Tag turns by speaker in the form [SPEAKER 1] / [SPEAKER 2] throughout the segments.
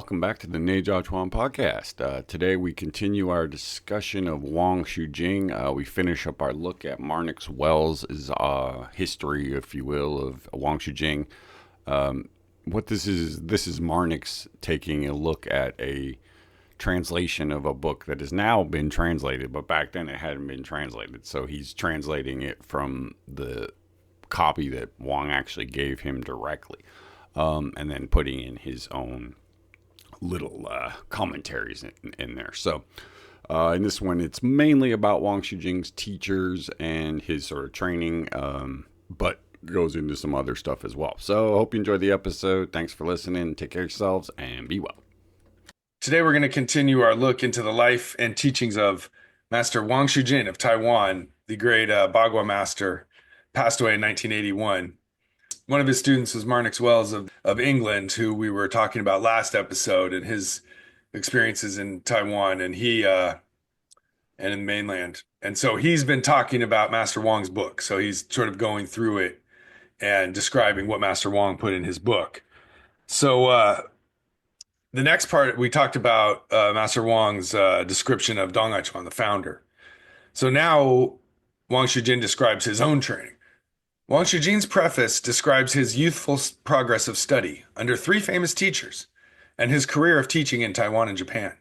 [SPEAKER 1] welcome back to the Neja Chuan podcast. Today we continue our discussion of Wang Shujing. We finish up our look at Marnix Wells' history, if you will, of Wang Shujing. What this is Marnix taking a look at a translation of a book that has now been translated, but back then it hadn't been translated. So he's translating it from the copy that Wang actually gave him directly, and then putting in his own little commentaries in there. So in this one, it's mainly about Wang Shujing's teachers and his sort of training, but goes into some other stuff as well. So I hope you enjoyed the episode. Thanks for listening. Take care of yourselves and be well.
[SPEAKER 2] Today we're going to continue our look into the life and teachings of Master Wang Shujin of Taiwan, the great Bagua master, passed away in 1981. One of his students was Marnix Wells of England, who we were talking about last episode, and his experiences in Taiwan and in the mainland. And so he's been talking about Master Wang's book. So he's sort of going through it and describing what Master Wang put in his book. So the next part, we talked about Master Wang's description of Dong Aichuan, the founder. So now Wang Shujin describes his own training. Wang Shujin's preface describes his youthful progress of study under three famous teachers and his career of teaching in Taiwan and Japan.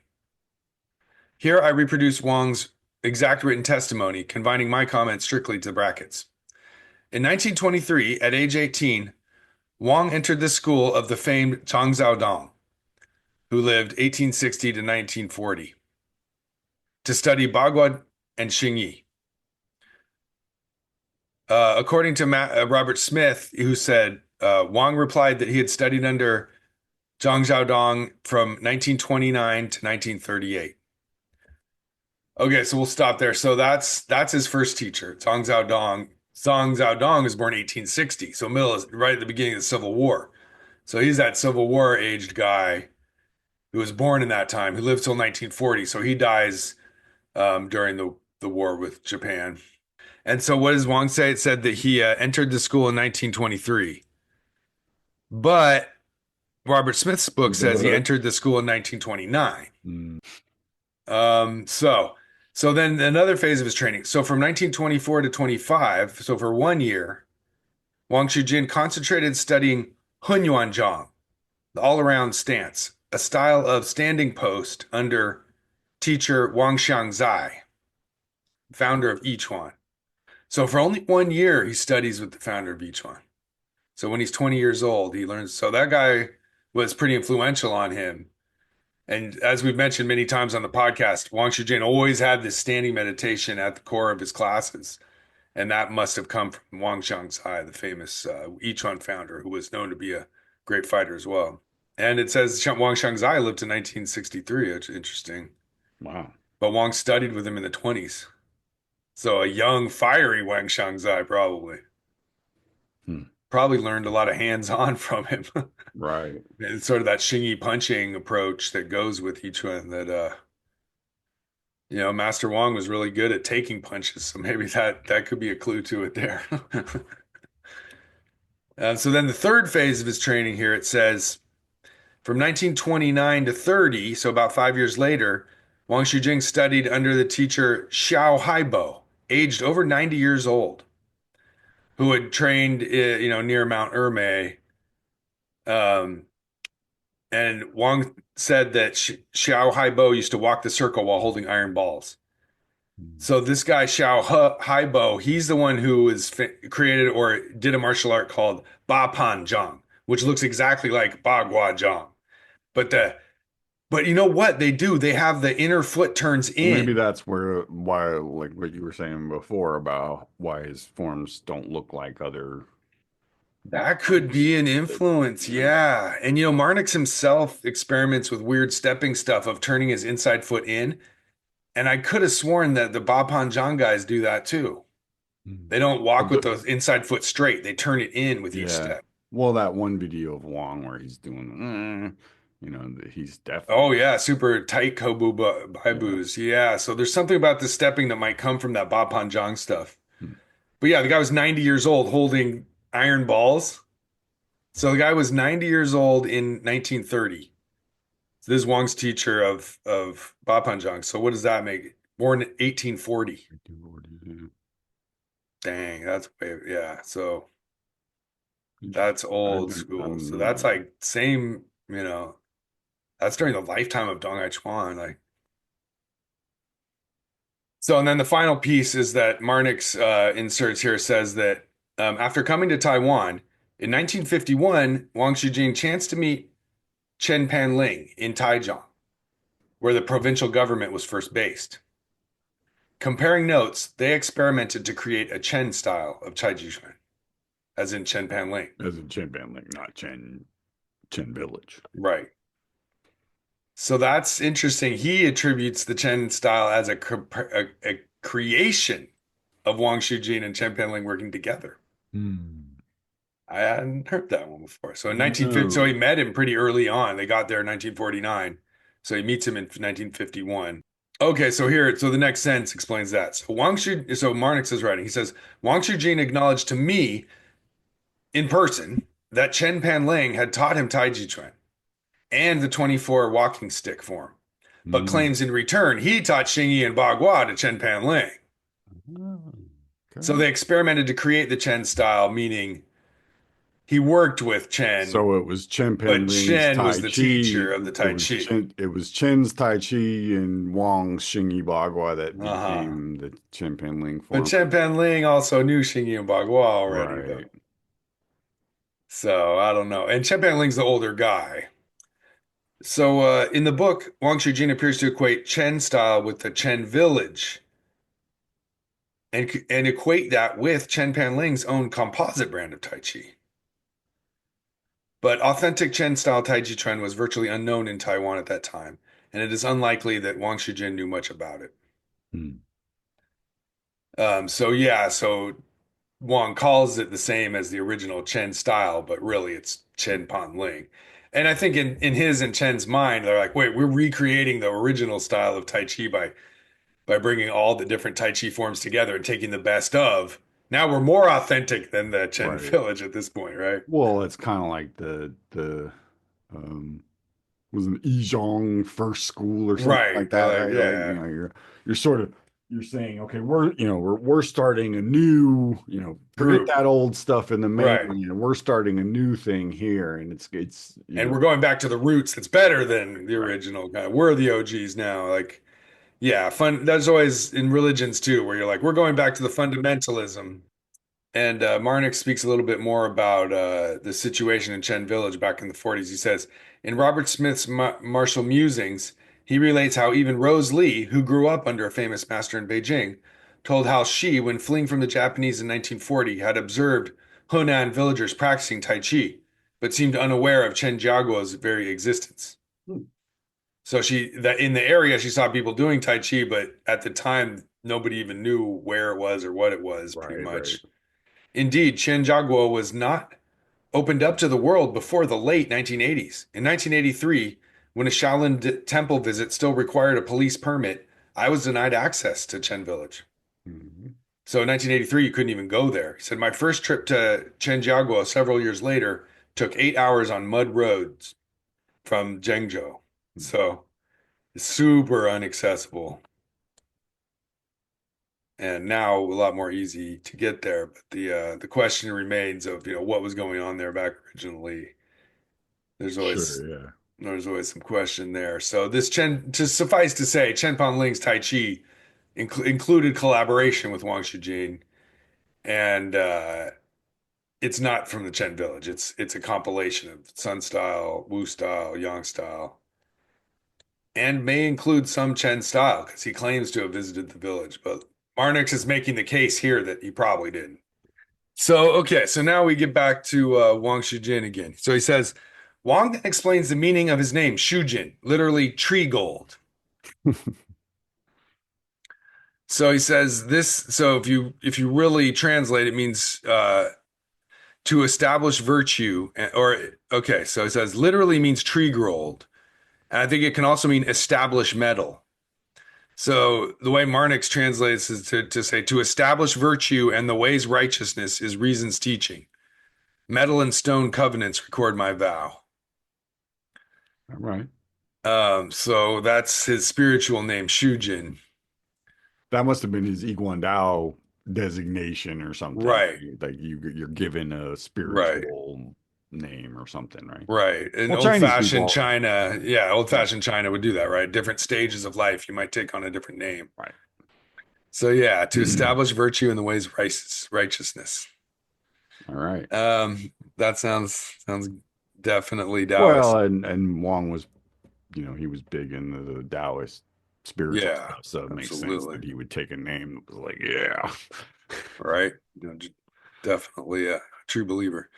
[SPEAKER 2] Here I reproduce Wang's exact written testimony, confining my comments strictly to brackets. In 1923, at age 18, Wang entered the school of the famed Zhang Xiaodong, who lived 1860 to 1940, to study Bagua and Xingyi. According to Robert Smith, who said, Wang replied that he had studied under Zhang Xiaodong from 1929 to 1938. Okay, so we'll stop there. So that's his first teacher, Zhang Xiaodong. Zhang Xiaodong was born 1860, so right at the beginning of the Civil War. So he's that Civil War aged guy who was born in that time, who lived till 1940. So he dies during the war with Japan. And so what does Wang say? It said that he entered the school in 1923. But Robert Smith's book says he entered the school in 1929. So then another phase of his training. So from 1924 to 25, so for 1 year, Wang Shujin concentrated studying Hunyuanzhang, the all-around stance, a style of standing post under teacher Wang Xiangzai, founder of Yichuan. So for only 1 year, he studies with the founder of Yichuan. So when he's 20 years old, he learns. So that guy was pretty influential on him. And as we've mentioned many times on the podcast, Wang Shujin always had this standing meditation at the core of his classes. And that must have come from Wang Xiangzai, the famous Yichuan founder, who was known to be a great fighter as well. And it says Wang Xiangzai lived to 1963, which is interesting.
[SPEAKER 1] Wow.
[SPEAKER 2] But Wang studied with him in the 20s. So a young, fiery Wang Xiangzai, probably. Probably learned a lot of hands-on from him.
[SPEAKER 1] Right.
[SPEAKER 2] It's sort of that Xingyi punching approach that goes with Yichuan that, Master Wang was really good at taking punches. So maybe that could be a clue to it there. So then the third phase of his training here, it says, from 1929 to 30, so about 5 years later, Wang Shujing studied under the teacher Xiao Haibo, aged over 90 years old, who had trained, near Mount Ermei. And Wang said that Xiao Haibo used to walk the circle while holding iron balls. So this guy, Xiao Haibo, he's the one who was created or did a martial art called Ba Pan Zhang, which looks exactly like Bagua Zhang. But you know what they do? They have the inner foot turns in.
[SPEAKER 1] Maybe that's why, like what you were saying before about why his forms don't look like other.
[SPEAKER 2] That could be an influence, yeah. And Marnix himself experiments with weird stepping stuff of turning his inside foot in. And I could have sworn that the Ba Pan Zhang guys do that too. They don't walk with the inside foot straight. They turn it in with each step.
[SPEAKER 1] Well, that one video of Wang where he's doing, he's definitely.
[SPEAKER 2] Oh, yeah, super tight Kobu Baibus. Yeah, so there's something about the stepping that might come from that Ba Pan Zhang stuff. But yeah, the guy was 90 years old holding iron balls. So the guy was 90 years old in 1930. So this is Wang's teacher of Bapanjang. So what does that make? Born in 1840. Dang, that's way, yeah. So that's
[SPEAKER 1] I
[SPEAKER 2] old
[SPEAKER 1] didn't, I
[SPEAKER 2] school.
[SPEAKER 1] didn't
[SPEAKER 2] So
[SPEAKER 1] know
[SPEAKER 2] that's
[SPEAKER 1] that.
[SPEAKER 2] like same, that's during the lifetime of Dong Hai Chuan. Like, so, and then the final piece is that Marnix inserts here says that after coming to Taiwan in 1951, Wang Shujing chanced to meet Chen Panling in Taichung, where the provincial government was first based. Comparing notes, they experimented to create a Chen style of Chai Jishuan, as in Chen Panling.
[SPEAKER 1] As in Chen Banling, not Chen Village.
[SPEAKER 2] Right. So that's interesting. He attributes the Chen style as a creation of Wang Shujin and Chen Panling working together.
[SPEAKER 1] Hmm.
[SPEAKER 2] I hadn't heard that one before. So in 1950, so he
[SPEAKER 1] No.
[SPEAKER 2] met him pretty early on. They got there in 1949. So he meets him in 1951. Okay, so here, so the next sentence explains that. So Marnix is writing. He says, Wang Shujin acknowledged to me in person that Chen Panling had taught him Tai Chi Chuan and the 24 walking stick form, but
[SPEAKER 1] Hmm.
[SPEAKER 2] claims in return he taught Xingyi and Bagua to Chen Panling.
[SPEAKER 1] Oh,
[SPEAKER 2] So
[SPEAKER 1] okay.
[SPEAKER 2] they experimented to create the Chen style, meaning he worked with Chen,
[SPEAKER 1] So it was Chen
[SPEAKER 2] but
[SPEAKER 1] Penling's
[SPEAKER 2] Chen was
[SPEAKER 1] Tai
[SPEAKER 2] the
[SPEAKER 1] Chi.
[SPEAKER 2] teacher of the Tai Chi.
[SPEAKER 1] It was Chen's Tai Chi and Wang's Xingyi Bagua that
[SPEAKER 2] Uh-huh.
[SPEAKER 1] became the Chen Penling
[SPEAKER 2] But
[SPEAKER 1] form.
[SPEAKER 2] Chen Panling also knew Xingyi and Bagua already,
[SPEAKER 1] Right.
[SPEAKER 2] though. So I don't know. And Chen Panling's the older guy. So in the book, Wang Shujin appears to equate Chen style with the Chen village and equate that with Chen Panling's own composite brand of Tai Chi. But authentic Chen style Tai Chi Chuan was virtually unknown in Taiwan at that time, and it is unlikely that Wang Shujin knew much about it.
[SPEAKER 1] Hmm.
[SPEAKER 2] So yeah, so Wang calls it the same as the original Chen style, but really it's Chen Pan Ling. And I think in his and Chen's mind, they're like, wait, we're recreating the original style of Tai Chi by bringing all the different Tai Chi forms together and taking the best of. Now we're more authentic than the Chen
[SPEAKER 1] Right.
[SPEAKER 2] village at this point, right?
[SPEAKER 1] Well, it's kind of like the um was an Ijong first school or something
[SPEAKER 2] Right.
[SPEAKER 1] like
[SPEAKER 2] They're
[SPEAKER 1] that,
[SPEAKER 2] like,
[SPEAKER 1] right? Like,
[SPEAKER 2] yeah,
[SPEAKER 1] you're sort of you're saying, okay, we're starting a new, forget
[SPEAKER 2] group.
[SPEAKER 1] that old stuff in the
[SPEAKER 2] Right.
[SPEAKER 1] mainland. We're starting a new thing here, and it's
[SPEAKER 2] And we're going back to the roots that's better than the
[SPEAKER 1] right,
[SPEAKER 2] original guy. We're the OGs now. Like, yeah, fun. That's always in religions too, where you're like, we're going back to the fundamentalism. And Marnix speaks a little bit more about the situation in Chen Village back in the 40s. He says, in Robert Smith's Martial Musings, he relates how even Rose Lee, who grew up under a famous master in Beijing, told how she, when fleeing from the Japanese in 1940, had observed Hunan villagers practicing Tai Chi, but seemed unaware of Chen Jiaguo's very existence.
[SPEAKER 1] hmm,
[SPEAKER 2] So that in the area she saw people doing Tai Chi, but at the time nobody even knew where it was or what it was, pretty
[SPEAKER 1] right.
[SPEAKER 2] much. Indeed, Shenjiaguo was not opened up to the world before the late 1980s. In 1983, when a Shaolin temple visit still required a police permit, I was denied access to Chen Village.
[SPEAKER 1] Mhm.
[SPEAKER 2] So in 1983, you couldn't even go there. He said, my first trip to Chenjiaguo several years later took 8 hours on mud roads from Zhengzhou. So super inaccessible. And now a lot more easy to get there. But the question remains of what was going on there back originally. There's always
[SPEAKER 1] Sure, yeah,
[SPEAKER 2] there's always some question there. So this Chen, to suffice to say, Chen Panling's Tai Chi included collaboration with Wang Shujin, and it's not from the Chen village. It's a compilation of Sun style, Wu style, Yang style, and may include some Chen style because he claims to have visited the village. But Marnix is making the case here that he probably didn't. So, okay, so now we get back to Wang Shujin again. So he says, Wang then explains the meaning of his name, Shujin, literally tree gold. So he says this, so if you really translate, it means to establish virtue, or okay, so he says literally means tree gold. And I think it can also mean establish metal. So the way Marnix translates is to say to establish virtue and the ways righteousness is reason's teaching. Metal and stone covenants record my vow.
[SPEAKER 1] all right.
[SPEAKER 2] So that's his spiritual name, Shujin.
[SPEAKER 1] That must have been his Iguandao designation or something,
[SPEAKER 2] Right,
[SPEAKER 1] right? Like you're given a
[SPEAKER 2] right,
[SPEAKER 1] spiritual name or something, right?
[SPEAKER 2] right. In
[SPEAKER 1] Well, Chinese
[SPEAKER 2] old-fashioned
[SPEAKER 1] people,
[SPEAKER 2] China, yeah,
[SPEAKER 1] yeah,
[SPEAKER 2] old-fashioned China would do that, right? Different stages of life, you might take on a different name.
[SPEAKER 1] right.
[SPEAKER 2] So yeah, to establish virtue in the ways of righteousness.
[SPEAKER 1] All right.
[SPEAKER 2] That sounds definitely Taoist.
[SPEAKER 1] Well, and Wang was, he was big into the Taoist spiritual
[SPEAKER 2] Yeah,
[SPEAKER 1] stuff, so it makes sense
[SPEAKER 2] absolutely.
[SPEAKER 1] that he would take a name that was like, yeah.
[SPEAKER 2] Right? Definitely a true believer.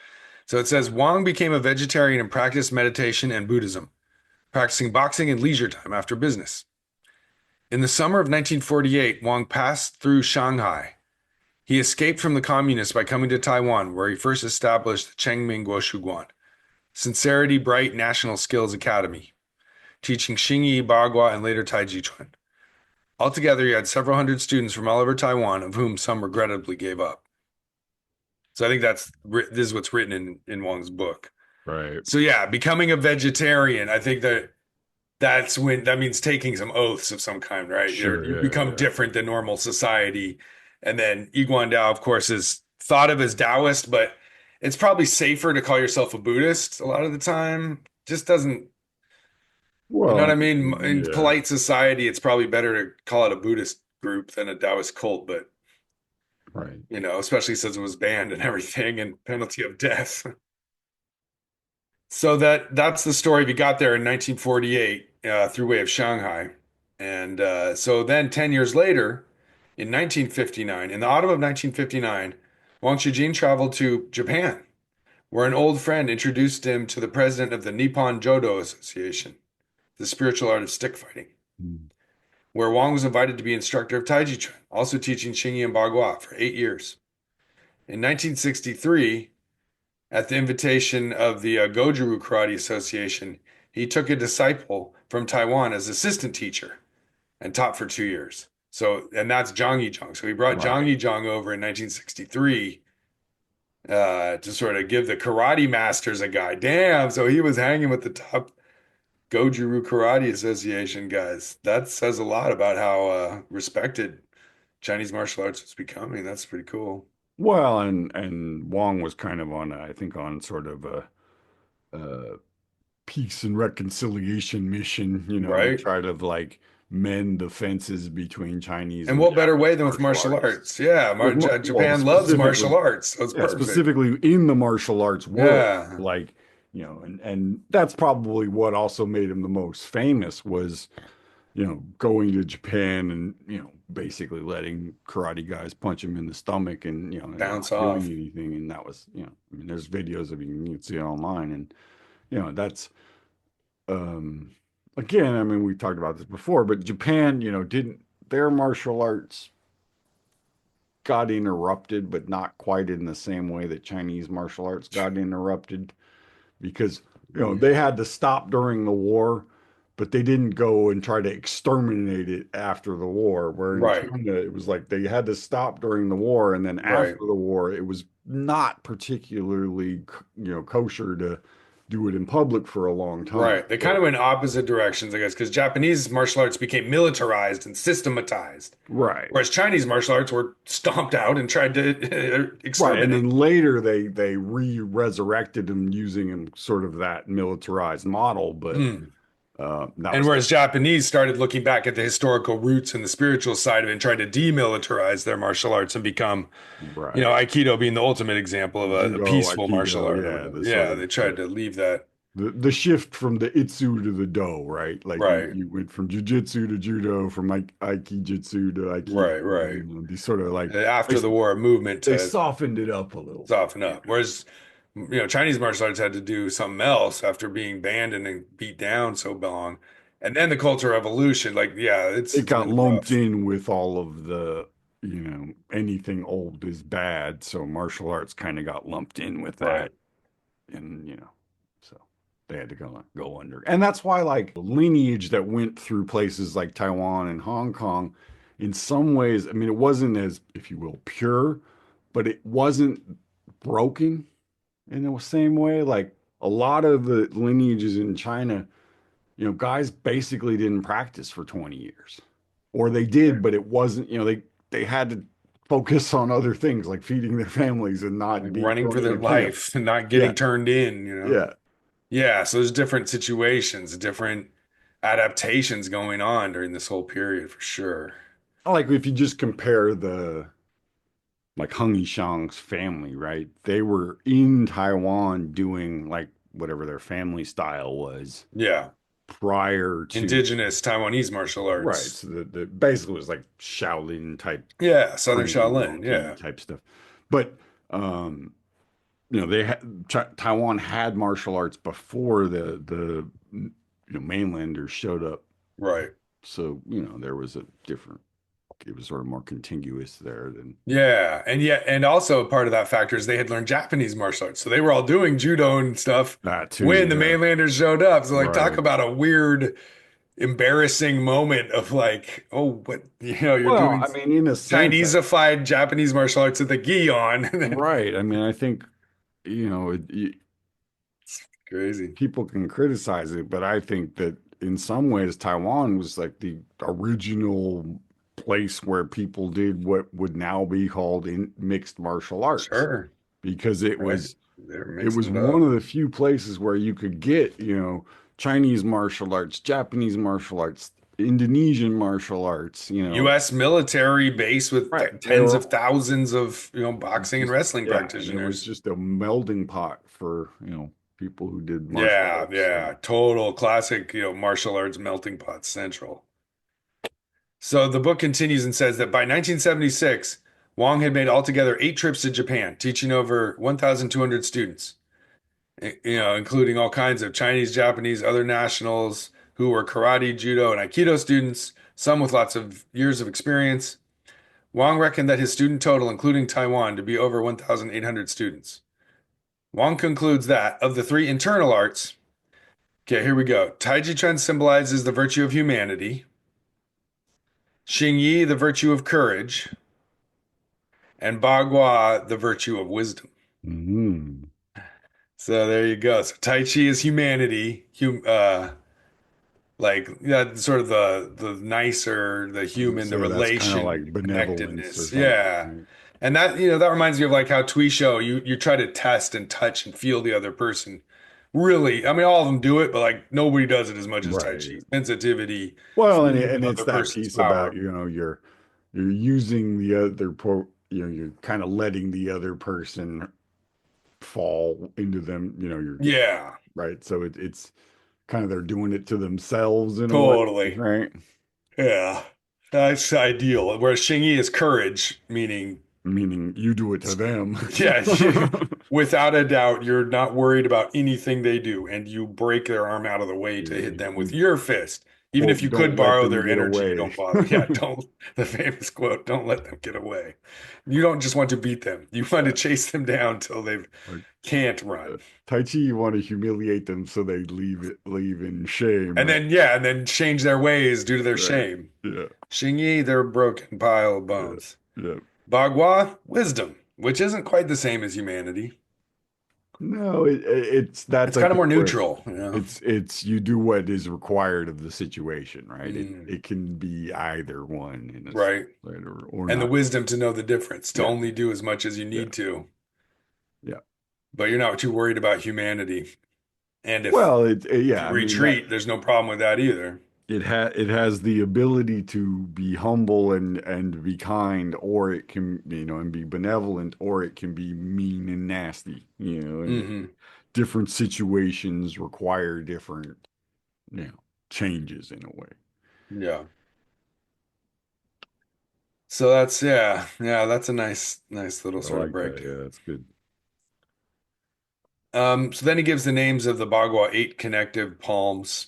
[SPEAKER 2] So it says Wang became a vegetarian and practiced meditation and Buddhism, practicing boxing in leisure time after business. In the summer of 1948, Wang passed through Shanghai. He escaped from the communists by coming to Taiwan, where he first established the Chengming Guoshuguan, Sincerity Bright National Skills Academy, teaching Xingyi, Bagua, and later Taiji Chuan. Altogether, he had several hundred students from all over Taiwan, of whom some regrettably gave up. So I think this is what's written in Wang's book.
[SPEAKER 1] Right.
[SPEAKER 2] So yeah, becoming a vegetarian, I think that means taking some oaths of some kind, right?
[SPEAKER 1] Sure.
[SPEAKER 2] You
[SPEAKER 1] Yeah.
[SPEAKER 2] become
[SPEAKER 1] Yeah.
[SPEAKER 2] different than normal society. And then Iguan Dao, of course, is thought of as Taoist, but it's probably safer to call yourself a Buddhist a lot of the time. Just doesn't, you know
[SPEAKER 1] Well,
[SPEAKER 2] what I mean? In
[SPEAKER 1] yeah.
[SPEAKER 2] polite society, it's probably better to call it a Buddhist group than a Taoist cult, but
[SPEAKER 1] Right.
[SPEAKER 2] especially since it was banned and everything and penalty of death. So that's the story. We got there in 1948 through way of Shanghai, and so then 10 years later, in 1959, in the autumn of 1959, Wang Shijin traveled to Japan, where an old friend introduced him to the president of the Nippon Jodo Association, the spiritual art of stick fighting,
[SPEAKER 1] Mm.
[SPEAKER 2] where Wang was invited to be instructor of Taiji Chuan, also teaching Xingyi and Bagua for 8 years. In 1963, at the invitation of the Goju Karate Association, he took a disciple from Taiwan as assistant teacher and taught for 2 years. So, and that's Zhang Yizhang. So he brought Zhang
[SPEAKER 1] Right.
[SPEAKER 2] Yizhang over in 1963 to sort of give the karate masters a guide. Damn, so he was hanging with the top Goju Karate Association guys. That says a lot about how respected Chinese martial arts is becoming. That's pretty cool.
[SPEAKER 1] Well, and Wong was kind of on, I think, on sort of a peace and reconciliation mission, to
[SPEAKER 2] Right?
[SPEAKER 1] try to like mend the fences between Chinese
[SPEAKER 2] And
[SPEAKER 1] and
[SPEAKER 2] what better way
[SPEAKER 1] Japanese
[SPEAKER 2] than with
[SPEAKER 1] martial
[SPEAKER 2] martial
[SPEAKER 1] arts.
[SPEAKER 2] arts? Yeah,
[SPEAKER 1] Well,
[SPEAKER 2] Japan loves martial
[SPEAKER 1] specifically,
[SPEAKER 2] arts, so it's
[SPEAKER 1] yeah,
[SPEAKER 2] perfect.
[SPEAKER 1] specifically in the martial arts world,
[SPEAKER 2] Yeah,
[SPEAKER 1] like, and that's probably what also made him the most famous was, going to Japan and, basically letting karate guys punch him in the stomach and
[SPEAKER 2] bounce
[SPEAKER 1] not doing
[SPEAKER 2] off.
[SPEAKER 1] anything. And that was, I mean, there's videos of you can see it online. And, that's, um, again, I mean, we talked about this before, but Japan, didn't, their martial arts got interrupted, but not quite in the same way that Chinese martial arts got interrupted because they
[SPEAKER 2] Yeah,
[SPEAKER 1] had to stop during the war, but they didn't go and try to exterminate it after the war. Where in
[SPEAKER 2] right,
[SPEAKER 1] China, it was like they had to stop during the war, and then after
[SPEAKER 2] right,
[SPEAKER 1] the war, it was not particularly kosher to do it in public for a long time.
[SPEAKER 2] right. They kind
[SPEAKER 1] So
[SPEAKER 2] of went opposite directions, I guess, because Japanese martial arts became militarized and systematized,
[SPEAKER 1] right.
[SPEAKER 2] whereas Chinese martial arts were stomped out and tried to
[SPEAKER 1] Right, and
[SPEAKER 2] exterminate.
[SPEAKER 1] then later they re-resurrected them using sort of that militarized model, but
[SPEAKER 2] Hmm.
[SPEAKER 1] that
[SPEAKER 2] And
[SPEAKER 1] was
[SPEAKER 2] whereas Japanese started looking back at the historical roots and the spiritual side of it and tried to demilitarize their martial arts and become,
[SPEAKER 1] right.
[SPEAKER 2] Aikido being the ultimate example of a
[SPEAKER 1] Judo,
[SPEAKER 2] peaceful martial
[SPEAKER 1] Aikido,
[SPEAKER 2] art or
[SPEAKER 1] yeah,
[SPEAKER 2] whatever.
[SPEAKER 1] the sort
[SPEAKER 2] Yeah,
[SPEAKER 1] of
[SPEAKER 2] they tried to leave that.
[SPEAKER 1] the shift from the Itsu to the Do, right? Like
[SPEAKER 2] Right,
[SPEAKER 1] you went from Jujitsu to Judo, from Aikijitsu to Aikido,
[SPEAKER 2] right, right.
[SPEAKER 1] these sort of like they
[SPEAKER 2] After the war, a movement
[SPEAKER 1] they
[SPEAKER 2] to
[SPEAKER 1] softened it up a little bit.
[SPEAKER 2] soften up. Whereas, Chinese martial arts had to do something else after being banned and then beat down so long. And then the Cultural Revolution, like, yeah,
[SPEAKER 1] It
[SPEAKER 2] it's
[SPEAKER 1] got
[SPEAKER 2] been
[SPEAKER 1] lumped
[SPEAKER 2] rough.
[SPEAKER 1] in with all of the, anything old is bad. So martial arts kind of got lumped in with
[SPEAKER 2] Right.
[SPEAKER 1] that. And, so they had to go under. And that's why, like, the lineage that went through places like Taiwan and Hong Kong, in some ways, I mean, it wasn't as, if you will, pure, but it wasn't broken in the same way. Like, a lot of the lineages in China, guys basically didn't practice for 20 years. Or they did, but it wasn't, they had to focus on other things like feeding their families and not
[SPEAKER 2] Like
[SPEAKER 1] being
[SPEAKER 2] running
[SPEAKER 1] thrown
[SPEAKER 2] for
[SPEAKER 1] in
[SPEAKER 2] their
[SPEAKER 1] a camp.
[SPEAKER 2] life and not
[SPEAKER 1] Yeah.
[SPEAKER 2] getting turned in,
[SPEAKER 1] Yeah.
[SPEAKER 2] Yeah, so there's different situations, different adaptations going on during this whole period for sure.
[SPEAKER 1] Like if you just compare the like Hung Yishang's family, right? They were in Taiwan doing like whatever their family style was
[SPEAKER 2] Yeah.
[SPEAKER 1] prior to
[SPEAKER 2] Indigenous Taiwanese martial
[SPEAKER 1] right.
[SPEAKER 2] arts.
[SPEAKER 1] So the basically was like Shaolin type
[SPEAKER 2] Yeah, Southern
[SPEAKER 1] training,
[SPEAKER 2] Shaolin.
[SPEAKER 1] monkey
[SPEAKER 2] Yeah.
[SPEAKER 1] type stuff. But um, they had Taiwan had martial arts before the mainlanders showed up.
[SPEAKER 2] Right.
[SPEAKER 1] So, there was a different it was sort of more contiguous there than
[SPEAKER 2] Yeah, and also part of that factor is they had learned Japanese martial arts. So they were all doing judo and stuff
[SPEAKER 1] that too.
[SPEAKER 2] when the
[SPEAKER 1] Yeah.
[SPEAKER 2] mainlanders showed up. So like talk
[SPEAKER 1] Right.
[SPEAKER 2] about a weird, embarrassing moment of like, oh, what you're
[SPEAKER 1] Well,
[SPEAKER 2] doing
[SPEAKER 1] I mean, in a sense,
[SPEAKER 2] Chineseified Japanese martial arts at the gi on. And then
[SPEAKER 1] right. I mean, I think,
[SPEAKER 2] crazy.
[SPEAKER 1] people can criticize it, but I think that in some ways, Taiwan was like the original place where people did what would now be called in mixed martial arts
[SPEAKER 2] Sure.
[SPEAKER 1] because it
[SPEAKER 2] Right.
[SPEAKER 1] was
[SPEAKER 2] They're
[SPEAKER 1] it was
[SPEAKER 2] mixing it
[SPEAKER 1] one
[SPEAKER 2] up.
[SPEAKER 1] of the few places where you could get, Chinese martial arts, Japanese martial arts, Indonesian martial arts,
[SPEAKER 2] U.S. military base with
[SPEAKER 1] right. They
[SPEAKER 2] tens
[SPEAKER 1] were
[SPEAKER 2] of thousands of, boxing and
[SPEAKER 1] just,
[SPEAKER 2] wrestling
[SPEAKER 1] yeah, and it was
[SPEAKER 2] practitioners.
[SPEAKER 1] just a melding pot for, people who did martial
[SPEAKER 2] Yeah,
[SPEAKER 1] arts. So,
[SPEAKER 2] yeah. Total classic, martial arts melting pot central. So the book continues and says that by 1976, Wang had made altogether 8 trips to Japan, teaching over 1,200 students, including all kinds of Chinese, Japanese, other nationals who were karate, judo, and aikido students, some with lots of years of experience. Wang reckoned that his student total, including Taiwan, to be over 1,800 students. Wang concludes that of the three internal arts, okay, here we go. Taiji Chuan symbolizes the virtue of humanity, Xing Yi, the virtue of courage, and Bagua, the virtue of wisdom.
[SPEAKER 1] mhm.
[SPEAKER 2] So there you go. So Tai Chi is humanity, like yeah, sort of the nicer, the
[SPEAKER 1] I was gonna
[SPEAKER 2] human, the
[SPEAKER 1] say that's kind of
[SPEAKER 2] relation,
[SPEAKER 1] like
[SPEAKER 2] the
[SPEAKER 1] benevolence or
[SPEAKER 2] connectedness.
[SPEAKER 1] something,
[SPEAKER 2] Yeah.
[SPEAKER 1] right?
[SPEAKER 2] And that reminds me of like how Show, you try to test and touch and feel the other person. Really, I mean, all of them do it, but like nobody does it as much as Tai Chi.
[SPEAKER 1] Right.
[SPEAKER 2] Sensitivity,
[SPEAKER 1] Well, and
[SPEAKER 2] feeling
[SPEAKER 1] it, and
[SPEAKER 2] the
[SPEAKER 1] it's
[SPEAKER 2] other
[SPEAKER 1] that
[SPEAKER 2] person's
[SPEAKER 1] piece about,
[SPEAKER 2] power.
[SPEAKER 1] you're using the other you're kind of letting the other person fall into them, you're
[SPEAKER 2] Yeah,
[SPEAKER 1] right. So it's kind of they're doing it to themselves in a way,
[SPEAKER 2] totally.
[SPEAKER 1] right?
[SPEAKER 2] Yeah, that's ideal. Whereas Xingyi is courage, meaning,
[SPEAKER 1] Meaning you do it to them.
[SPEAKER 2] yeah, without a doubt, you're not worried about anything they do, and you break their arm out of the way to hit
[SPEAKER 1] Yeah,
[SPEAKER 2] them with
[SPEAKER 1] you
[SPEAKER 2] your fist. Even if
[SPEAKER 1] quote,
[SPEAKER 2] you could
[SPEAKER 1] don't let
[SPEAKER 2] borrow
[SPEAKER 1] them
[SPEAKER 2] their
[SPEAKER 1] get
[SPEAKER 2] energy, you
[SPEAKER 1] away.
[SPEAKER 2] don't bother. Yeah, don't, the famous quote, don't let them get away. You don't just want to beat them. You want to
[SPEAKER 1] Yeah,
[SPEAKER 2] chase them down till they
[SPEAKER 1] like
[SPEAKER 2] can't
[SPEAKER 1] uh,
[SPEAKER 2] run.
[SPEAKER 1] Tai Chi, you want to humiliate them so they leave in shame,
[SPEAKER 2] And
[SPEAKER 1] right?
[SPEAKER 2] then, yeah, and then change their ways due to their
[SPEAKER 1] Right.
[SPEAKER 2] shame.
[SPEAKER 1] Yeah.
[SPEAKER 2] Xingyi, they're a broken pile of
[SPEAKER 1] Yeah.
[SPEAKER 2] bones.
[SPEAKER 1] Yeah.
[SPEAKER 2] Bagua, wisdom, which isn't quite the same as humanity.
[SPEAKER 1] No, it's that
[SPEAKER 2] It's kind
[SPEAKER 1] type
[SPEAKER 2] of
[SPEAKER 1] of
[SPEAKER 2] more
[SPEAKER 1] where
[SPEAKER 2] neutral.
[SPEAKER 1] it's you do what is required of the situation, right? It
[SPEAKER 2] Mm,
[SPEAKER 1] it can be either one in a sense,
[SPEAKER 2] right.
[SPEAKER 1] right, or
[SPEAKER 2] And the
[SPEAKER 1] not.
[SPEAKER 2] wisdom to know the difference, to
[SPEAKER 1] Yeah.
[SPEAKER 2] only do as much as you
[SPEAKER 1] Yeah.
[SPEAKER 2] need to,
[SPEAKER 1] Yeah.
[SPEAKER 2] but you're not too worried about humanity. And
[SPEAKER 1] Well,
[SPEAKER 2] if
[SPEAKER 1] yeah,
[SPEAKER 2] you
[SPEAKER 1] I mean that
[SPEAKER 2] retreat, there's no problem with that either.
[SPEAKER 1] it has the ability to be humble and be kind, or it can, and be benevolent, or it can be mean and nasty, and
[SPEAKER 2] Hmm.
[SPEAKER 1] different situations require different, changes in a way.
[SPEAKER 2] Yeah. So that's yeah, that's a nice little
[SPEAKER 1] I
[SPEAKER 2] sort of
[SPEAKER 1] like that.
[SPEAKER 2] break.
[SPEAKER 1] Yeah, that's good.
[SPEAKER 2] So then he gives the names of the Bagua 8 connective palms.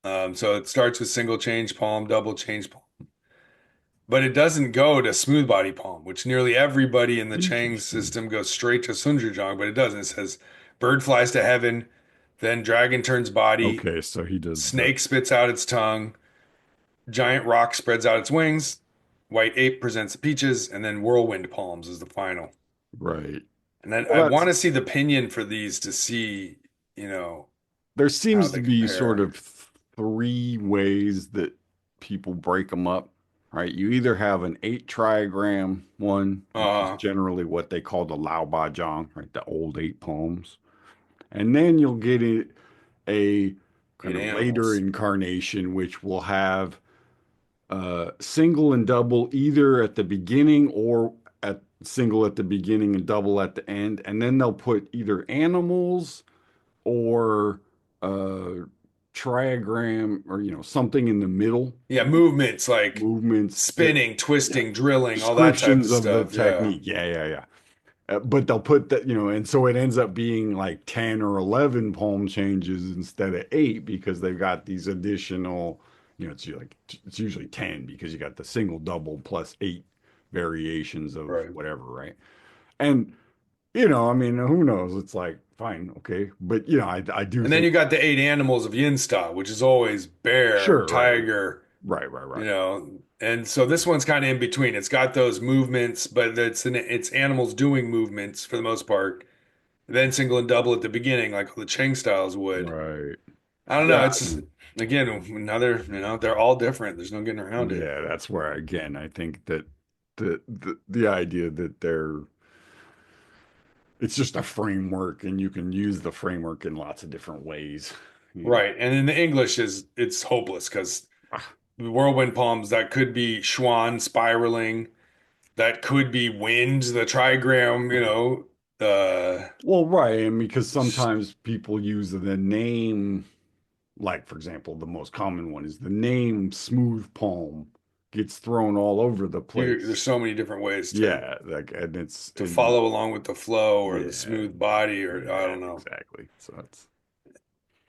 [SPEAKER 2] So it starts with single change palm, double change palm. But it doesn't go to smooth body palm, which nearly everybody in the Chang
[SPEAKER 1] Interesting.
[SPEAKER 2] system goes straight to Sunzhuzhang, but it doesn't. It says bird flies to heaven, then dragon turns body,
[SPEAKER 1] Okay, so he does the
[SPEAKER 2] snake spits out its tongue, giant rock spreads out its wings, white ape presents peaches, and then whirlwind palms is the final.
[SPEAKER 1] right.
[SPEAKER 2] And then I
[SPEAKER 1] Well,
[SPEAKER 2] want to see the pinyin for these to see,
[SPEAKER 1] there
[SPEAKER 2] how
[SPEAKER 1] seems to
[SPEAKER 2] they
[SPEAKER 1] be sort
[SPEAKER 2] compare.
[SPEAKER 1] of three ways that people break them up, right? You either have an eight trigram one, which is
[SPEAKER 2] Uh,
[SPEAKER 1] generally what they call the Lao Ba Jiang, right? The old eight poems. And then you'll get a kind
[SPEAKER 2] in
[SPEAKER 1] of later
[SPEAKER 2] animals.
[SPEAKER 1] incarnation, which will have single and double either at the beginning or at single at the beginning and double at the end. And then they'll put either animals or triagram or something in the middle,
[SPEAKER 2] Yeah, movements like
[SPEAKER 1] movements that
[SPEAKER 2] spinning,
[SPEAKER 1] yeah,
[SPEAKER 2] twisting, drilling, all that type of
[SPEAKER 1] descriptions of the
[SPEAKER 2] stuff. Yeah.
[SPEAKER 1] technique. Yeah, yeah, yeah. But they'll put that, and so it ends up being like 10 or 11 poem changes instead of eight because they've got these additional, it's usually 10 because you got the single, double plus eight variations of
[SPEAKER 2] Right.
[SPEAKER 1] whatever, right? And, I mean, who knows? It's like, fine, okay. But, I do
[SPEAKER 2] And then
[SPEAKER 1] think,
[SPEAKER 2] you got the eight animals of Yin style, which is always bear,
[SPEAKER 1] sure, right,
[SPEAKER 2] tiger,
[SPEAKER 1] right, right,
[SPEAKER 2] you
[SPEAKER 1] right.
[SPEAKER 2] know. And so this one's kind of in between. It's got those movements, but it's animals doing movements for the most part. Then single and double at the beginning, like the Cheng styles would.
[SPEAKER 1] Right.
[SPEAKER 2] I don't know.
[SPEAKER 1] Yeah.
[SPEAKER 2] It's again another, they're all different. There's no getting around it.
[SPEAKER 1] Yeah, that's where again I think that the idea that it's just a framework and you can use the framework in lots of different ways. You know.
[SPEAKER 2] Right. And in the English is it's hopeless because
[SPEAKER 1] Ah,
[SPEAKER 2] the whirlwind palms that could be Schwann spiraling, that could be wind, the trigram,
[SPEAKER 1] well, right, and because sometimes people use the name, like for example, the most common one is the name smooth palm gets thrown all over the
[SPEAKER 2] there's
[SPEAKER 1] place.
[SPEAKER 2] so many different ways
[SPEAKER 1] Yeah, like and it's
[SPEAKER 2] to
[SPEAKER 1] and
[SPEAKER 2] follow along with the flow or the
[SPEAKER 1] yeah,
[SPEAKER 2] smooth body or I
[SPEAKER 1] yeah,
[SPEAKER 2] don't know.
[SPEAKER 1] exactly. So it's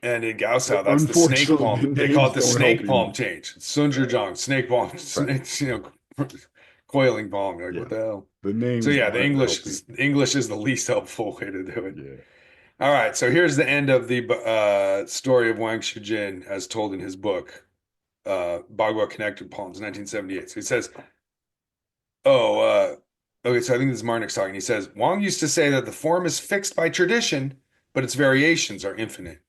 [SPEAKER 2] And in Gaosao, that's the snake
[SPEAKER 1] unfortunately the
[SPEAKER 2] palm. They call it
[SPEAKER 1] names
[SPEAKER 2] the
[SPEAKER 1] don't help
[SPEAKER 2] snake
[SPEAKER 1] you
[SPEAKER 2] palm
[SPEAKER 1] much.
[SPEAKER 2] change. Sunzhizhang, snake palm,
[SPEAKER 1] Right.
[SPEAKER 2] snake, coiling palm. You're like, what
[SPEAKER 1] Yeah.
[SPEAKER 2] the hell?
[SPEAKER 1] The
[SPEAKER 2] So
[SPEAKER 1] names
[SPEAKER 2] yeah,
[SPEAKER 1] don't help you.
[SPEAKER 2] The English is the least helpful way to do it.
[SPEAKER 1] Yeah.
[SPEAKER 2] All right, so here's the end of the story of Wang Shujin as told in his book, Bagua Connected Palms, 1978. So he says, oh, okay, so I think this is Marnix talking. He says, Wang used to say that the form is fixed by tradition, but its variations are infinite.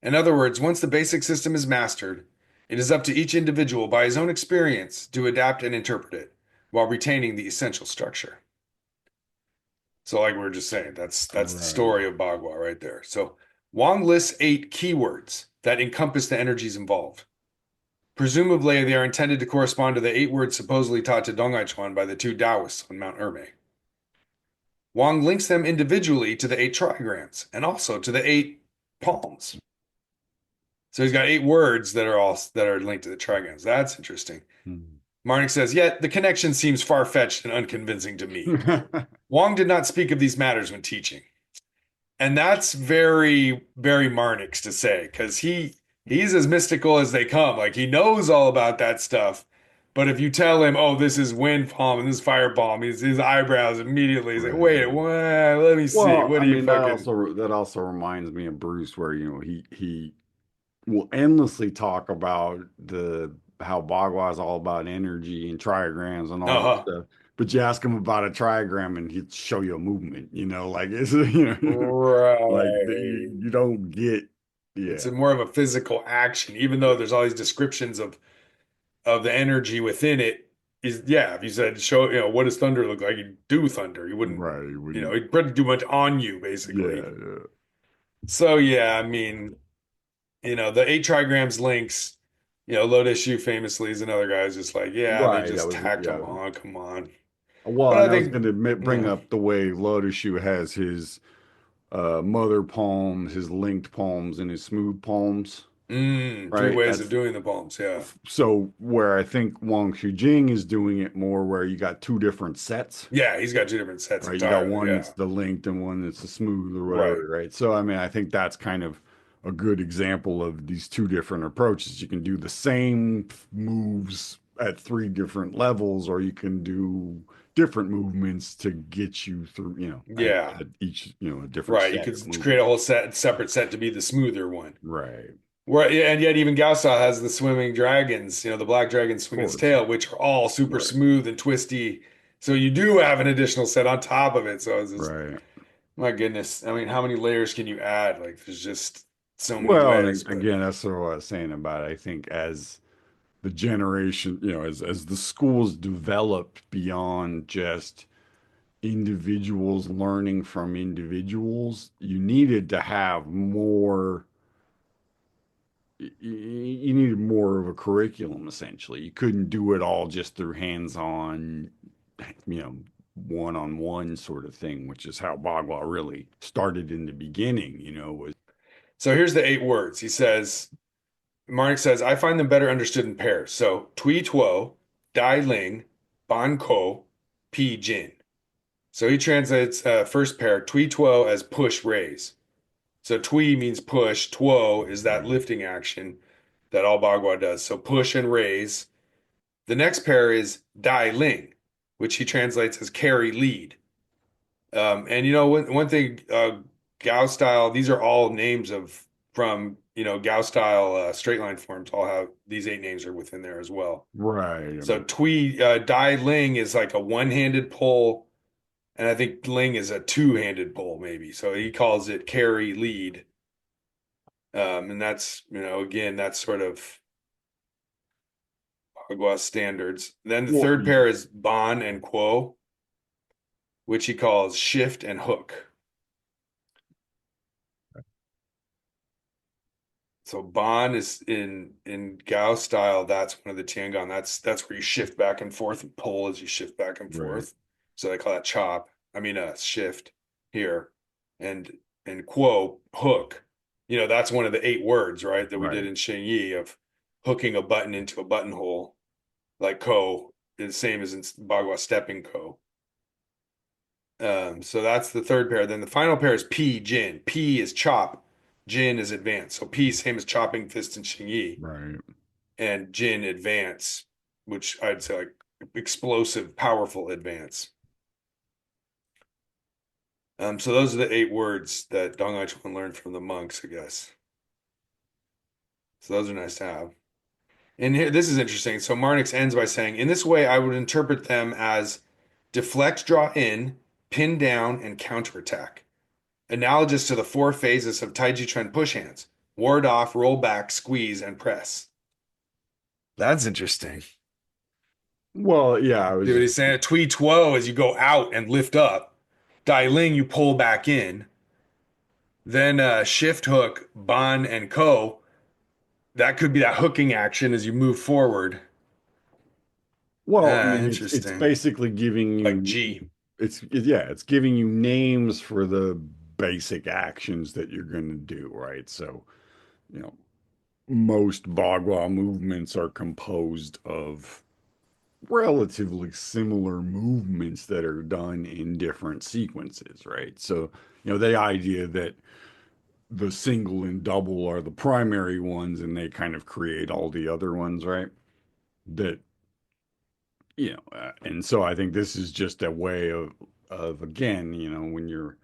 [SPEAKER 2] In other words, once the basic system is mastered, it is up to each individual by his own experience to adapt and interpret it while retaining the essential structure. So, like we were just saying, that's the
[SPEAKER 1] Right.
[SPEAKER 2] story of Bagua right there. So, Wang lists 8 keywords that encompass the energies involved. Presumably, they are intended to correspond to the 8 words supposedly taught to Dongai Chuan by the two Taoists on Mount Ermei. Wang links them individually to the 8 trigrams and also to the 8 palms. So he's got 8 words that are linked to the trigrams. That's interesting.
[SPEAKER 1] Hmm.
[SPEAKER 2] Marnix says, yet the connection seems far-fetched and unconvincing to me. Wang did not speak of these matters when teaching. And that's very, very Marnix to say, because he's as mystical as they come. Like he knows all about that stuff. But if you tell him, oh, this is wind palm and this is fire palm, his eyebrows immediately, he's like, wait,
[SPEAKER 1] Right.
[SPEAKER 2] what? Let me see.
[SPEAKER 1] Well,
[SPEAKER 2] What
[SPEAKER 1] I
[SPEAKER 2] are you
[SPEAKER 1] mean that
[SPEAKER 2] fucking
[SPEAKER 1] also that also reminds me of Bruce, where he will endlessly talk about the how Bagua is all about energy and trigrams and all this
[SPEAKER 2] uh-huh.
[SPEAKER 1] stuff. But you ask him about a trigram and he'd show you a movement, like it's like
[SPEAKER 2] Right.
[SPEAKER 1] you don't get
[SPEAKER 2] It's
[SPEAKER 1] yeah,
[SPEAKER 2] more of a physical action, even though there's all these descriptions of the energy within it. Is yeah, if you said show, what does thunder look like? You do thunder. You wouldn't,
[SPEAKER 1] right. You wouldn't
[SPEAKER 2] it'd pretty do much on you,
[SPEAKER 1] yeah,
[SPEAKER 2] basically.
[SPEAKER 1] yeah.
[SPEAKER 2] So yeah, I mean, the 8 trigrams links, Lotus Shoe famously is another guy who's just like, yeah, they
[SPEAKER 1] Right. That
[SPEAKER 2] just
[SPEAKER 1] was
[SPEAKER 2] tacked them
[SPEAKER 1] yeah.
[SPEAKER 2] on, come on. But
[SPEAKER 1] Well, and
[SPEAKER 2] I
[SPEAKER 1] I was
[SPEAKER 2] think,
[SPEAKER 1] going to bring
[SPEAKER 2] yeah,
[SPEAKER 1] up the way Lotus Shoe has his mother palms, his linked palms, and his smooth palms,
[SPEAKER 2] three
[SPEAKER 1] right?
[SPEAKER 2] ways of
[SPEAKER 1] That's
[SPEAKER 2] doing the palms, yeah.
[SPEAKER 1] so where I think Wang Xujing is doing it more where you got two different sets,
[SPEAKER 2] Yeah, he's got two different sets
[SPEAKER 1] right? You got
[SPEAKER 2] entirely,
[SPEAKER 1] one
[SPEAKER 2] yeah.
[SPEAKER 1] that's the linked and one that's the smooth or
[SPEAKER 2] Right.
[SPEAKER 1] whatever, right? So, I mean, I think that's kind of a good example of these two different approaches. You can do the same moves at three different levels, or you can do different movements to get you through,
[SPEAKER 2] Yeah.
[SPEAKER 1] at each, a different
[SPEAKER 2] Right. You
[SPEAKER 1] set
[SPEAKER 2] could
[SPEAKER 1] of
[SPEAKER 2] create a
[SPEAKER 1] movements.
[SPEAKER 2] whole separate set to be the smoother one.
[SPEAKER 1] Right.
[SPEAKER 2] Where and yet even Gaosa has the swimming dragons, the black dragon
[SPEAKER 1] Of
[SPEAKER 2] swing its
[SPEAKER 1] course.
[SPEAKER 2] tail, which are all super
[SPEAKER 1] Right.
[SPEAKER 2] smooth and twisty. So you do have an additional set on top of it. So it's just,
[SPEAKER 1] Right.
[SPEAKER 2] my goodness. I mean, how many layers can you add? Like there's just so many
[SPEAKER 1] Well,
[SPEAKER 2] ways.
[SPEAKER 1] and
[SPEAKER 2] But
[SPEAKER 1] again, that's sort of what I was saying about it. I think as the generation, as the schools developed beyond just individuals learning from individuals, you needed to have more, you needed more of a curriculum essentially. You couldn't do it all just through hands-on, you know, one-on-one sort of thing, which is how Bagua really started in the beginning, was
[SPEAKER 2] so here's the 8 words. Marnix says, I find them better understood in pairs. So Tui Tuo, Dai Ling, Ban Ko, Pi Jin. So he translates first pair Tui Tuo as push raise. So Tui means push, Tuo is that
[SPEAKER 1] right,
[SPEAKER 2] lifting action that all Bagua does. So push and raise. The next pair is Dai Ling, which he translates as carry lead. And one thing, Gao style, these are all names from Gao style straight line forms. All have these 8 names are within there as well.
[SPEAKER 1] right. I
[SPEAKER 2] So
[SPEAKER 1] mean,
[SPEAKER 2] Dai Ling is like a one-handed pull, and I think Ling is a two-handed pull maybe. So he calls it carry lead. And that's, again, that's sort of Bagua standards. Then the
[SPEAKER 1] well,
[SPEAKER 2] third pair is Ban and Quo, which he calls shift and hook. So Ban is in Gao style. That's one of the Tiangong. That's where you shift back and forth and pull as you shift back and
[SPEAKER 1] right,
[SPEAKER 2] forth. So they call that chop. I mean, shift here, and Quo hook. That's one of the 8 words, right, that we did
[SPEAKER 1] right.
[SPEAKER 2] in Xingyi of hooking a button into a buttonhole, like Ko is the same as in Bagua stepping Ko. So that's the third pair. Then the final pair is P Jin. P is chop, Jin is advance. So P same as chopping fist and Xingyi,
[SPEAKER 1] Right.
[SPEAKER 2] and Jin advance, which I'd say like explosive, powerful advance. So those are the 8 words that Dong Ai Chuan learned from the monks, I guess. So those are nice to have. And here, this is interesting. So Marnix ends by saying, in this way, I would interpret them as deflect, draw in, pin down, and counterattack, analogous to the 4 phases of Taiji Chuan push hands: ward off, roll back, squeeze, and press. That's interesting.
[SPEAKER 1] Well, yeah, I
[SPEAKER 2] See
[SPEAKER 1] was
[SPEAKER 2] what
[SPEAKER 1] just,
[SPEAKER 2] he's saying? Tui Tuo as you go out and lift up. Dai Ling, you pull back in. Then shift hook, Ban and Ko. That could be that hooking action as you move forward.
[SPEAKER 1] well, I mean, it's
[SPEAKER 2] Interesting.
[SPEAKER 1] basically giving
[SPEAKER 2] Like
[SPEAKER 1] you,
[SPEAKER 2] G.
[SPEAKER 1] it's giving you names for the basic actions that you're going to do, right? So, you know, most Bagua movements are composed of relatively similar movements that are done in different sequences, right? So, the idea that the single and double are the primary ones and they kind of create all the other ones, right? That, and so I think this is just a way of again, when you're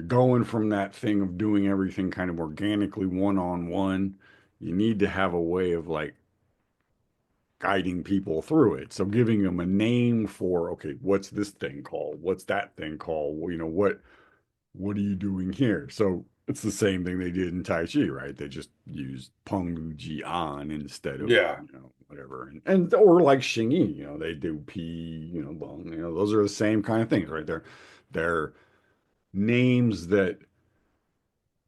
[SPEAKER 1] going from that thing of doing everything kind of organically one on one, you need to have a way of like guiding people through it. So giving them a name for, okay, what's this thing called? What's that thing called? Well, what are you doing here? So it's the same thing they did in Tai Chi, right? They just used Peng Lu Ji An instead of,
[SPEAKER 2] Yeah.
[SPEAKER 1] whatever. And or like Xing Yi, they do Pi, Bong, those are the same kind of things, right? They're names that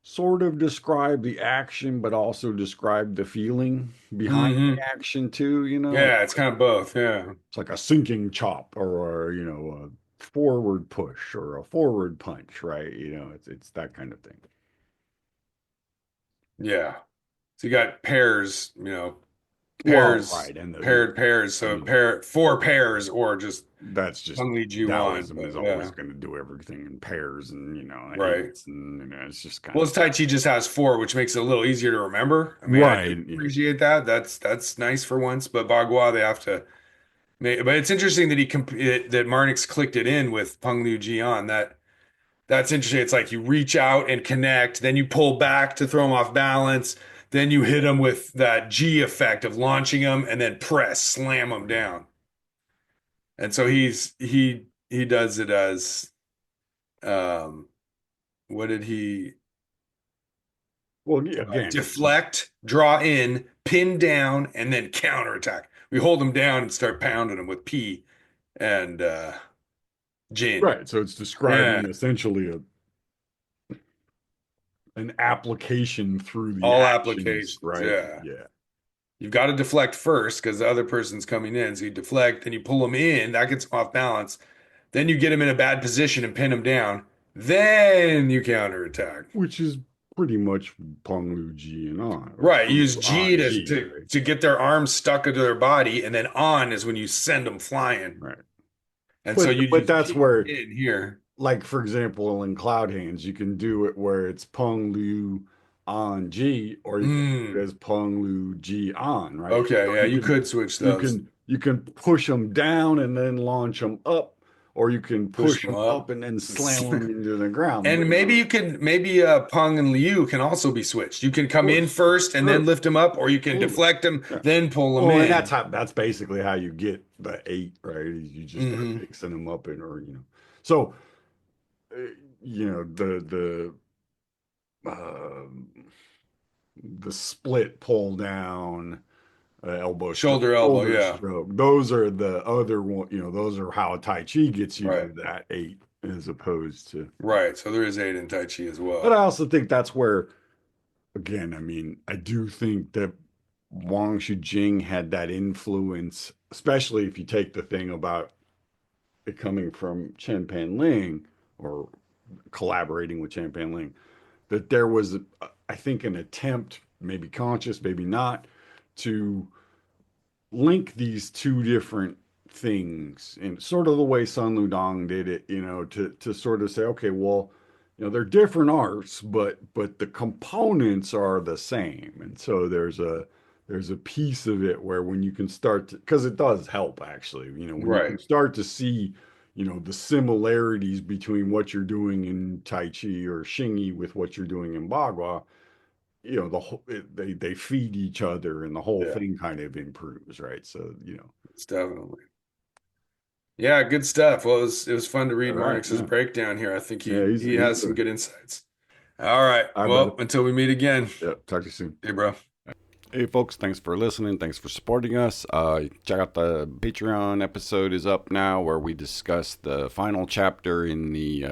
[SPEAKER 1] sort of describe the action, but also describe the feeling behind the
[SPEAKER 2] Hmm.
[SPEAKER 1] action too,
[SPEAKER 2] Yeah, it's kind of both. Yeah.
[SPEAKER 1] It's like a sinking chop or a forward push or a forward punch, right? It's that kind of thing.
[SPEAKER 2] Yeah. So you got pairs,
[SPEAKER 1] Well,
[SPEAKER 2] pairs,
[SPEAKER 1] right, and
[SPEAKER 2] paired pairs.
[SPEAKER 1] I
[SPEAKER 2] So
[SPEAKER 1] mean,
[SPEAKER 2] 4 pairs or just
[SPEAKER 1] that's just
[SPEAKER 2] Hung Li Juan.
[SPEAKER 1] Taoism is
[SPEAKER 2] But
[SPEAKER 1] always
[SPEAKER 2] yeah,
[SPEAKER 1] going to do everything in pairs and
[SPEAKER 2] right.
[SPEAKER 1] eights and it's just kind
[SPEAKER 2] Well,
[SPEAKER 1] of
[SPEAKER 2] it's Tai Chi just has 4, which makes it a little easier to remember. I mean, I do
[SPEAKER 1] right.
[SPEAKER 2] appreciate that. That's nice for once. But Bagua, they have to. But it's interesting that that Marnix clicked it in with Peng Liu Jian. That's interesting. It's like you reach out and connect, then you pull back to throw him off balance, then you hit him with that G effect of launching him, and then press, slam him down. And so he does it as um what did he
[SPEAKER 1] Well, yeah, again,
[SPEAKER 2] Deflect, draw in, pin down, and then counterattack. We hold them down and start pounding them with P and Jin.
[SPEAKER 1] right. So it's
[SPEAKER 2] Yeah,
[SPEAKER 1] describing essentially an application through the
[SPEAKER 2] all
[SPEAKER 1] actions,
[SPEAKER 2] applications.
[SPEAKER 1] right?
[SPEAKER 2] Yeah.
[SPEAKER 1] Yeah.
[SPEAKER 2] You've got to deflect first because the other person's coming in. So you deflect, then you pull them in. That gets them off balance. Then you get them in a bad position and pin them down. Then you counterattack.
[SPEAKER 1] Which is pretty much Peng Lu Ji and on, or
[SPEAKER 2] Right.
[SPEAKER 1] Peng
[SPEAKER 2] Use
[SPEAKER 1] Lu
[SPEAKER 2] G
[SPEAKER 1] on
[SPEAKER 2] to,
[SPEAKER 1] Ji,
[SPEAKER 2] to,
[SPEAKER 1] right?
[SPEAKER 2] to get their arms stuck into their body. And then on is when you send them flying.
[SPEAKER 1] Right.
[SPEAKER 2] And so
[SPEAKER 1] But
[SPEAKER 2] you
[SPEAKER 1] but
[SPEAKER 2] use
[SPEAKER 1] that's
[SPEAKER 2] P
[SPEAKER 1] where,
[SPEAKER 2] in here.
[SPEAKER 1] like for example, in Cloud Hands, you can do it where it's Peng Lu on G, or you can do it
[SPEAKER 2] Mm.
[SPEAKER 1] as Peng Lu Ji on, right?
[SPEAKER 2] Okay.
[SPEAKER 1] So
[SPEAKER 2] Yeah. You could switch
[SPEAKER 1] you
[SPEAKER 2] those.
[SPEAKER 1] can you can push them down and then launch them up, or you can
[SPEAKER 2] Push
[SPEAKER 1] push
[SPEAKER 2] them
[SPEAKER 1] them up
[SPEAKER 2] up.
[SPEAKER 1] and then slam them into the ground. But
[SPEAKER 2] And maybe you can, maybe Peng and Liu can also be switched. You can
[SPEAKER 1] of
[SPEAKER 2] come in
[SPEAKER 1] course,
[SPEAKER 2] first and then
[SPEAKER 1] sure,
[SPEAKER 2] lift them up, or you can
[SPEAKER 1] absolutely.
[SPEAKER 2] deflect them,
[SPEAKER 1] Yeah.
[SPEAKER 2] then pull them
[SPEAKER 1] Well, and
[SPEAKER 2] in.
[SPEAKER 1] that's basically how you get the 8, right? You just start
[SPEAKER 2] Hmm.
[SPEAKER 1] mixing them up and or So uh, um, the split pull down, elbow stroke,
[SPEAKER 2] Shoulder, elbow.
[SPEAKER 1] shoulder
[SPEAKER 2] Yeah.
[SPEAKER 1] stroke. Those are the other one. Those are how Tai Chi gets you
[SPEAKER 2] Right.
[SPEAKER 1] to that 8 as opposed to.
[SPEAKER 2] Right. So there is 8 in Tai Chi as
[SPEAKER 1] But I
[SPEAKER 2] well.
[SPEAKER 1] also think that's where, again, I mean, I do think that Wang Shujing had that influence, especially if you take the thing about it coming from Chen Panling or collaborating with Chen Panling, that there was, I think, an attempt, maybe conscious, maybe not, to link these two different things in sort of the way Sun Ludong did it, to sort of say, okay, well, they're different arts, but the components are the same. And so there's a piece of it where when you can start to, because it does help actually, when you can
[SPEAKER 2] Right.
[SPEAKER 1] start to see, the similarities between what you're doing in Tai Chi or Xingyi with what you're doing in Bagua, the whole they feed each other and the whole
[SPEAKER 2] Yeah.
[SPEAKER 1] thing kind of improves, right? So
[SPEAKER 2] It's definitely. Yeah. Good stuff. Well, it was fun to
[SPEAKER 1] all
[SPEAKER 2] read
[SPEAKER 1] right,
[SPEAKER 2] Marnix's
[SPEAKER 1] yeah,
[SPEAKER 2] breakdown here. I think
[SPEAKER 1] yeah,
[SPEAKER 2] he
[SPEAKER 1] he's
[SPEAKER 2] has some good insights. All right.
[SPEAKER 1] I
[SPEAKER 2] Well,
[SPEAKER 1] bet.
[SPEAKER 2] until we meet again.
[SPEAKER 1] Yeah, talk to you soon.
[SPEAKER 2] Hey, bro.
[SPEAKER 1] Hey folks, thanks for listening. Thanks for supporting us. Check out the Patreon episode is up now where we discuss the final chapter in the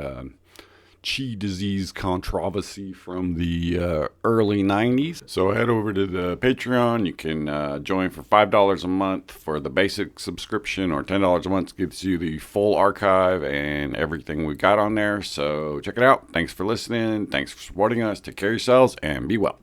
[SPEAKER 1] Qi disease controversy from the early 90s. So head over to the Patreon. You can join for $5 a month for the basic subscription, or $10 a month gives you the full archive and everything we got on there. So check it out. Thanks for listening. Thanks for supporting us. Take care of yourselves and be well.